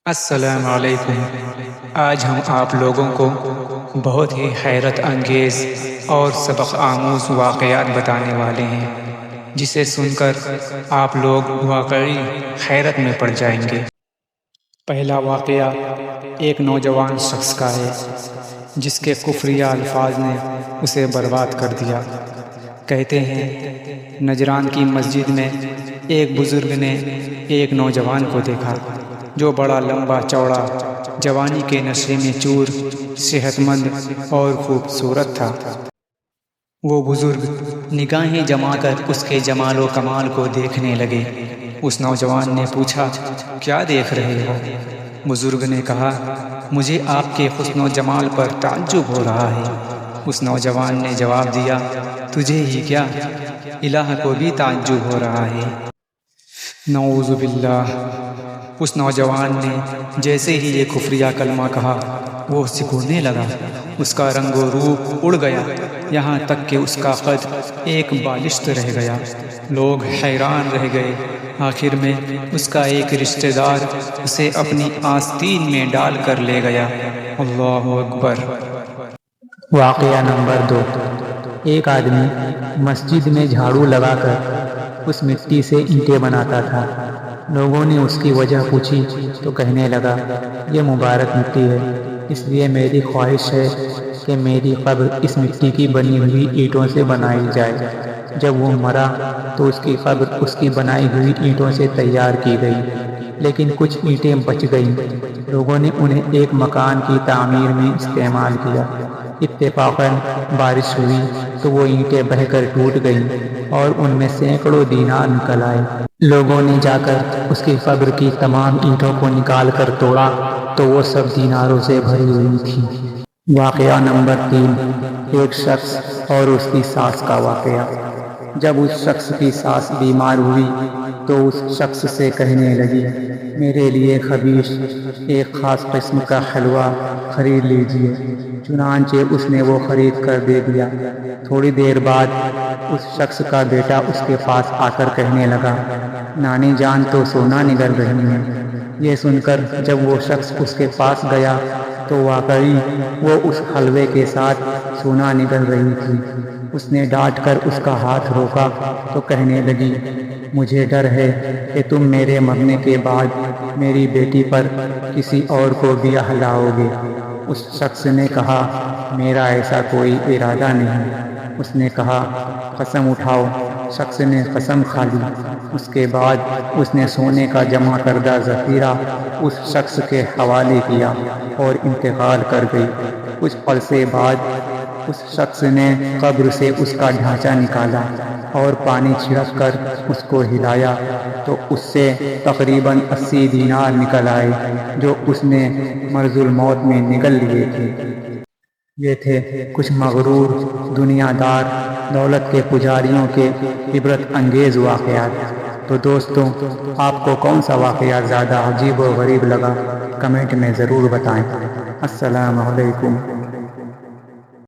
السلام علیکم۔ آج ہم آپ لوگوں کو بہت ہی حیرت انگیز اور سبق آموز واقعات بتانے والے ہیں، جسے سن کر آپ لوگ واقعی حیرت میں پڑ جائیں گے۔ پہلا واقعہ ایک نوجوان شخص کا ہے جس کے کفریہ الفاظ نے اسے برباد کر دیا۔ کہتے ہیں نجران کی مسجد میں ایک بزرگ نے ایک نوجوان کو دیکھا جو بڑا لمبا چوڑا، جوانی کے نشے میں چور، صحت مند اور خوبصورت تھا۔ وہ بزرگ نگاہیں جما کر اس کے جمال و کمال کو دیکھنے لگے۔ اس نوجوان نے پوچھا، کیا دیکھ رہے ہو؟ بزرگ نے کہا، مجھے آپ کے حسن و جمال پر تعجب ہو رہا ہے۔ اس نوجوان نے جواب دیا، تجھے ہی کیا، الہ کو بھی تعجب ہو رہا ہے۔ نعوذ باللہ۔ اس نوجوان نے جیسے ہی یہ کفریہ کلمہ کہا، وہ سکڑنے لگا۔ اس کا رنگ و روپ اڑ گیا، یہاں تک کہ اس کا قد ایک بالشت رہ گیا۔ لوگ حیران رہ گئے۔ آخر میں اس کا ایک رشتہ دار اسے اپنی آستین میں ڈال کر لے گیا۔ اللہ اکبر۔ واقعہ نمبر 2۔ ایک آدمی مسجد میں جھاڑو لگا کر اس مٹی سے اینٹیں بناتا تھا۔ لوگوں نے اس کی وجہ پوچھی تو کہنے لگا، یہ مبارک مٹی ہے، اس لیے میری خواہش ہے کہ میری قبر اس مٹی کی بنی ہوئی اینٹوں سے بنائی جائے۔ جب وہ مرا تو اس کی قبر اس کی بنائی ہوئی اینٹوں سے تیار کی گئی، لیکن کچھ اینٹیں بچ گئیں۔ لوگوں نے انہیں ایک مکان کی تعمیر میں استعمال کیا۔ اتفاقاً بارش ہوئی تو وہ اینٹیں بہہ کر ٹوٹ گئیں اور ان میں سینکڑوں دینار نکل آئے۔ لوگوں نے جا کر اس کی قبر کی تمام اینٹوں کو نکال کر توڑا تو وہ سب دیناروں سے بھری ہوئی تھیں۔ واقعہ نمبر 3۔ ایک شخص اور اس کی ساس کا واقعہ۔ جب اس شخص کی ساس بیمار ہوئی تو اس شخص سے کہنے لگی، میرے لیے خبیث ایک خاص قسم کا حلوہ خرید لیجیے۔ چنانچہ اس نے وہ خرید کر دے دیا۔ تھوڑی دیر بعد اس شخص کا بیٹا اس کے پاس آ کر کہنے لگا، نانی جان تو سونا نگل رہی ہیں۔ یہ سن کر جب وہ شخص اس کے پاس گیا تو واقعی وہ اس حلوے کے ساتھ سونا نگل رہی تھی۔ اس نے ڈانٹ کر اس کا ہاتھ روکا تو کہنے لگی، مجھے ڈر ہے کہ تم میرے مرنے کے بعد میری بیٹی پر کسی اور کو بیاہ لاؤ گے۔ اس شخص نے کہا، میرا ایسا کوئی ارادہ نہیں۔ اس نے کہا، قسم اٹھاؤ۔ شخص نے قسم کھا لی۔ اس کے بعد اس نے سونے کا جمع کردہ ذخیرہ اس شخص کے حوالے کیا اور انتقال کر گئی۔ کچھ عرصے بعد اس شخص نے قبر سے اس کا ڈھانچہ نکالا اور پانی چھڑک کر اس کو ہلایا تو اس سے تقریباً 80 دینار نکل آئے جو اس نے مرض الموت میں نگل لیے تھے۔ یہ تھے کچھ مغرور دنیا دار دولت کے پجاریوں کے عبرت انگیز واقعات۔ تو دوستوں، آپ کو کون سا واقعہ زیادہ عجیب و غریب لگا؟ کمنٹ میں ضرور بتائیں۔ السلام علیکم۔